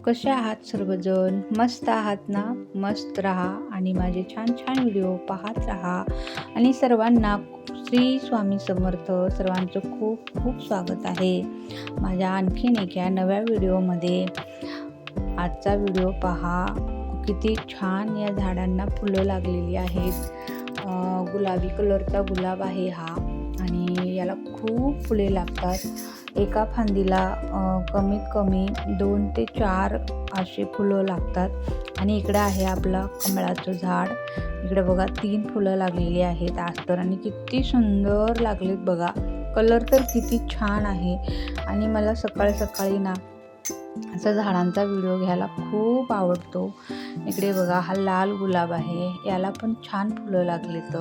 कसे आहात सर्वजण? मस्त आहात ना? मस्त राहा आणि माझे छान छान व्हिडिओ पाहत राहा आणि सर्वांना श्री स्वामी समर्थ सर्वांचं खूप खूप स्वागत आहे माझ्या आणखीन एका नव्या व्हिडिओमध्ये. आजचा व्हिडिओ पहा. किती छान या झाडांना फुलं लागलेली आहेत. गुलाबी कलरचा गुलाब आहे हा आणि याला खूप फुले लागतात. एका फांदीला कमीत कमी 2 ते 4 असे फुलं लागतात. आणि इकडे आहे आपलं कमळाचं झाड. इकडे बघा 3 फुलं लागलेली आहेत आज तर, आणि किती सुंदर लागलेत बघा. कलर तर किती छान आहे. आणि मला सकाळी सकाळी ना असा झाडांचा व्हिडिओ घ्यायला खूप आवडतो. इकडे बघा हा लाल गुलाब आहे, याला पण छान फुलं लागलेत.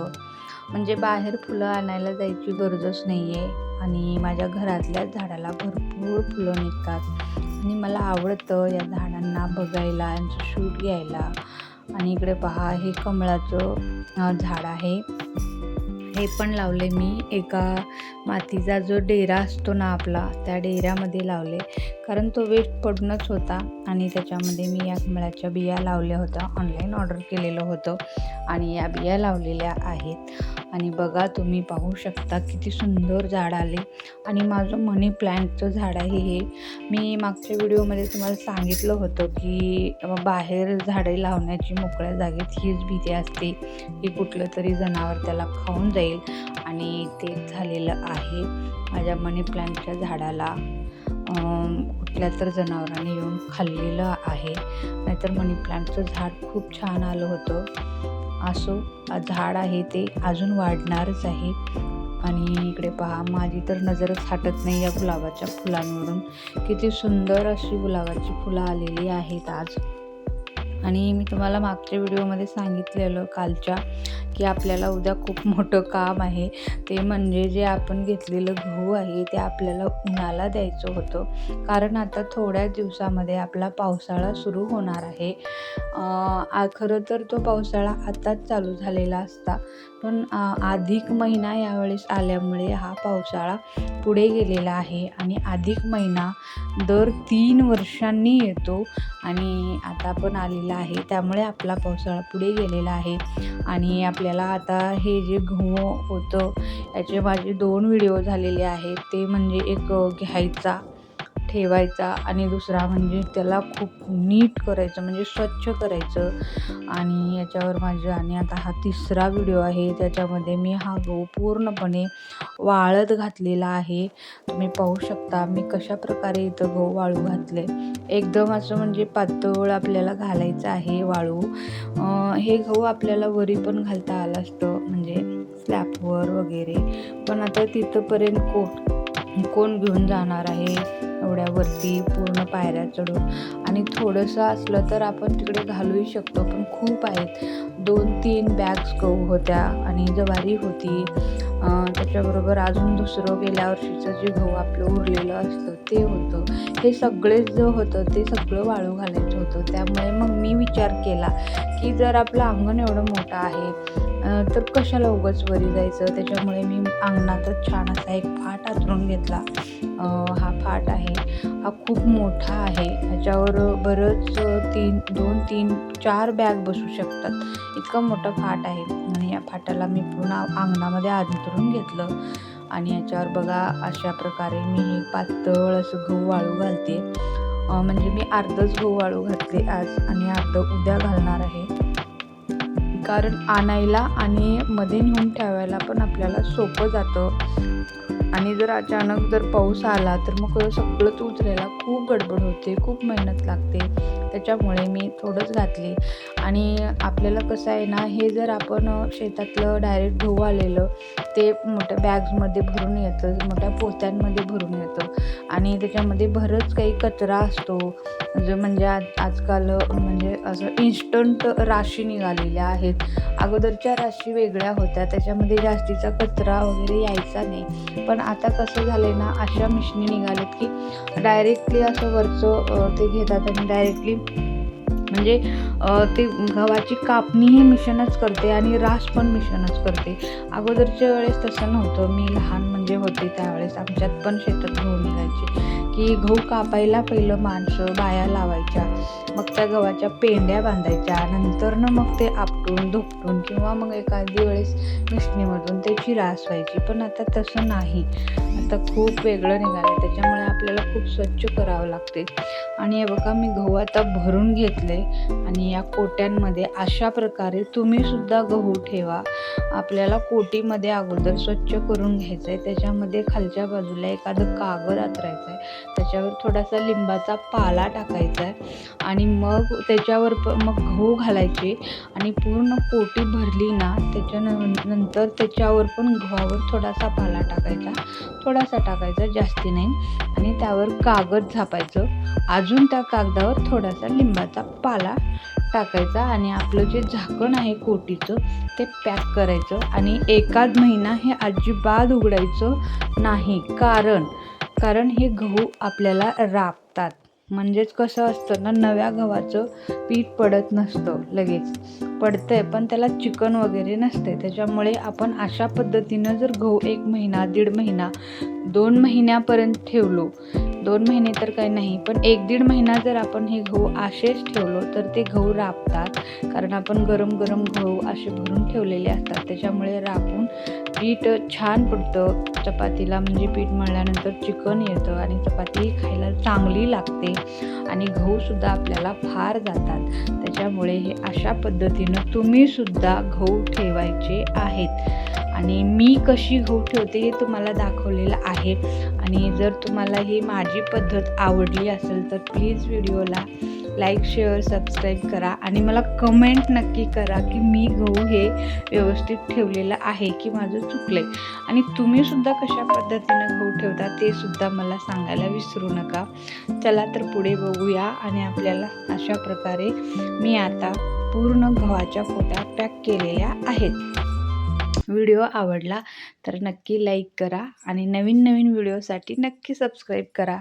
म्हणजे बाहेर फुलं आणायला जायची गरजच नाही आहे. आणि माझ्या घरातल्याच झाडाला भरपूर फुलं निघतात आणि मला आवडतं या झाडांना बघायला, यांचं शूट घ्यायला. आणि इकडे पहा हे कमळाचं झाड आहे. हे पण लावले मी एका मातीचा जो डेरा असतो ना आपला, त्या डेऱ्यामध्ये लावले, कारण तो वेस्ट पडूनच होता. आणि त्याच्यामध्ये मी या कमळाच्या बिया लावल्या होत्या. ऑनलाईन ऑर्डर केलेलं होतं आणि या बिया लावलेल्या आहेत. आणि बघा तुम्ही पाहू शकता किती सुंदर झाड आले. आणि माझं मनी प्लांटचं झाड आहे हे. मी मागच्या व्हिडिओमध्ये तुम्हाला सांगितलं होतं की बाहेर झाडे लावण्याची मोकळ्या जागेत हीच भीती असते की कुठलं तरी जनावर त्याला खाऊन जाईल. आणि तेच झालेलं आहे. माझ्या मनी प्लांटच्या झाडाला कुठल्या तर जनावरांनी येऊन खाल्लेलं आहे. नाहीतर मनी प्लांटचं झाड खूप छान आलं होतं. असो, झाड आहे ते अजून वाढणारच आहे. आणि इकडे पहा माझी तर नजरच हटत नाही या गुलाबाच्या फुलांवरून. किती सुंदर अशी गुलाबाची फुलं आलेली आहेत आज. आणि मी तुम्हाला मागच्या व्हिडिओमध्ये सांगितलेलं कालच्या की आपल्याला उद्या खूप मोठं काम आहे. ते म्हणजे जे आपण घेतलेलं गहू आहे ते आपल्याला उन्हाला द्यायचं होतं. कारण आता थोड्याच दिवसामध्ये आपला पावसाळा सुरू होणार आहे. खरं तर तो पावसाळा आताच चालू झालेला असता, पण अधिक महिना यावेळेस आल्यामुळे हा पावसाळा पुढे गेलेला आहे. आणि अधिक महिना दर 3 वर्षांनी येतो आणि आता पण आलेला आहे, त्यामुळे आपला पावसाळा पुढे गेलेला आहे. आणि आपल्याला आता हे जे गहू होतं याचे माझे 2 व्हिडिओ झालेले आहेत. ते म्हणजे एक घ्यायचा, ठेवायचा, आणि दुसरा म्हणजे त्याला खूप नीट करायचं, म्हणजे स्वच्छ करायचं. आणि याच्यावर माझे आणि आता हा 3रा व्हिडिओ आहे. त्याच्यामध्ये मी हा गहू पूर्णपणे वाळत घातलेला आहे. तुम्ही पाहू शकता मी कशा प्रकारे इथं गहू वाळू घातले. एकदम असं म्हणजे पातळ आपल्याला घालायचं आहे वाळू. हे गहू आपल्याला वरी पण घालता आलं असतं, म्हणजे स्लॅबवर वगैरे, पण आता तिथंपर्यंत कोण घेऊन जाणार आहे एवढ्यावरती पूर्ण पायऱ्या चढून. आणि थोडंसं असलं तर आपण तिकडे घालूही शकतो, पण खूप आहेत. 2-3 बॅग्स गहू होत्या आणि ज्वारी होती. त्याच्याबरोबर अजून दुसरं गेल्या वर्षीचं जे गहू आपलं उरलेलं असतं ते होतं. हे सगळेच जे होतं ते सगळं वाळू घालायचं होतं. त्यामुळे मग मी विचार केला की जर आपलं अंगण एवढं मोठं आहे तर कशाला उगाच वरी जायचं. त्याच्यामुळे मी अंगणातच छान असा एक फाट अंथरून घेतला. हा फाट आहे, हा खूप मोठा आहे. ह्याच्यावर बरंच 2-3-4 बॅग बसू शकतात, इतका मोठा फाट आहे. आणि या फाटाला मी पूर्ण अंगणामध्ये अंथरून घेतलं. आणि याच्यावर बघा अशा प्रकारे मी हे पातळ असं गहू वाळू घालते. म्हणजे मी अर्धच गहू वाळू घातले आज आणि अर्ध उद्या घालणार आहे. कारण आणायला आणि मध्ये नेऊन ठेवायला पण आपल्याला सोपं जातं. आणि जर अचानक जर पाऊस आला तर मग सगळंच उचलायला खूप गडबड होते, खूप मेहनत लागते. त्याच्यामुळे मी थोडंच घातले. आणि आपल्याला कसं आहे ना, हे जर आपण शेतातलं डायरेक्ट गहू आलेलं ते मोठ्या बॅग्समध्ये भरून येतं, मोठ्या पोत्यांमध्ये भरून येतं. आणि त्याच्यामध्ये बरंच काही कचरा असतो, जो म्हणजे आजकाल म्हणजे असं इन्स्टंट राशी निघालेल्या आहेत. अगोदरच्या राशी वेगळ्या होत्या, त्याच्यामध्ये जास्तीचा कचरा वगैरे यायचा नाही. पण आता कसं झालंय ना, अशा मिशनी निघाल्यात की डायरेक्टली असं वरचं ते घेतात आणि डायरेक्टली म्हणजे ते गव्हाची कापणीही मिशनच करते आणि रास पण मिशनच करते. अगोदरच्या वेळेस तसं नव्हतं. मी लहान म्हणजे होते त्यावेळेस आमच्यात पण शेतात गहू निघायचे, की गहू कापायला पहिलं माणसं बाया लावायच्या, मग त्या गव्हाच्या पेंड्या बांधायच्या, नंतरनं मग ते आपटून धुपटून किंवा मग एखादी वेळेस मिशनीमधून त्याची रास व्हायची. पण आता तसं नाही, आता खूप वेगळं निघालं. त्याच्यामुळे आपल्याला खूप स्वच्छ करावं लागते. आणि हे बघा मी गहू आता भरून घेतले आणि या कोट्यांमध्ये अशा प्रकारे तुम्हीसुद्धा गहू ठेवा. आपल्याला कोटीमध्ये अगोदर स्वच्छ करून घ्यायचं आहे. त्याच्यामध्ये खालच्या बाजूला एखादं कागद अंथरायचं आहे, त्याच्यावर थोडासा लिंबाचा पाला टाकायचा आहे आणि मग त्याच्यावर मग गहू घालायचे आणि पूर्ण कोटी भरली ना त्याच्यानंतर त्याच्यावर पण गव्हावर थोडासा पाला थोडासा टाकायचा, जास्ती नाही, आणि त्यावर कागद झापायचं. अजून त्या कागदावर थोडासा लिंबाचा पाला टाकायचा आणि आपलं जे झाकण आहे कोटीचं ते पॅक करायचं आणि एखाद महिना हे अजिबात उघडायचं नाही. कारण हे गहू आपल्याला राबतात. म्हणजेच कसं असतं ना, नव्या गव्हाचं पीठ पडत नसतं, लगेच पडतंय पण त्याला चिकन वगैरे नसते. त्याच्यामुळे आपण अशा पद्धतीनं जर गहू 1 महिना, 1.5 महिना, 2 महिन्यापर्यंत ठेवलो, 2 महिने तर काही नाही, पण 1-1.5 महिना जर आपण हे गहू असेच ठेवलो तर ते गहू राबतात. कारण आपण गरम गरम गहू असे भरून ठेवलेले असतात, त्याच्यामुळे राबून पीठ छान पडतं चपातीला. म्हणजे पीठ मळल्यानंतर चिकन येतं आणि चपाती खायला चांगली लागते आणि गहूसुद्धा आपल्याला फार जातात. त्याच्यामुळे हे अशा पद्धतीनं तुम्हीसुद्धा गहू ठेवायचे आहेत. आणि मी कशी गहू ठेवते हे तुम्हाला दाखवलेलं आहे. आणि जर तुम्हाला ही माझी पद्धत आवडली असेल तर प्लीज व्हिडिओला लाईक, शेअर, सबस्क्राईब करा आणि मला कमेंट नक्की करा की मी गहू हे व्यवस्थित ठेवलेलं आहे की माझं चुकलं आहे. आणि तुम्हीसुद्धा कशा पद्धतीनं गहू ठेवता ते सुद्धा मला सांगायला विसरू नका. चला तर पुढे बघूया. आणि आपल्याला अशा प्रकारे मी आता पूर्ण गव्हाच्या कोट्या पॅक केलेल्या आहेत. व्हिडिओ आवडला तर नक्की लाईक करा आणि नवीन व्हिडिओसाठी नक्की सबस्क्राईब करा.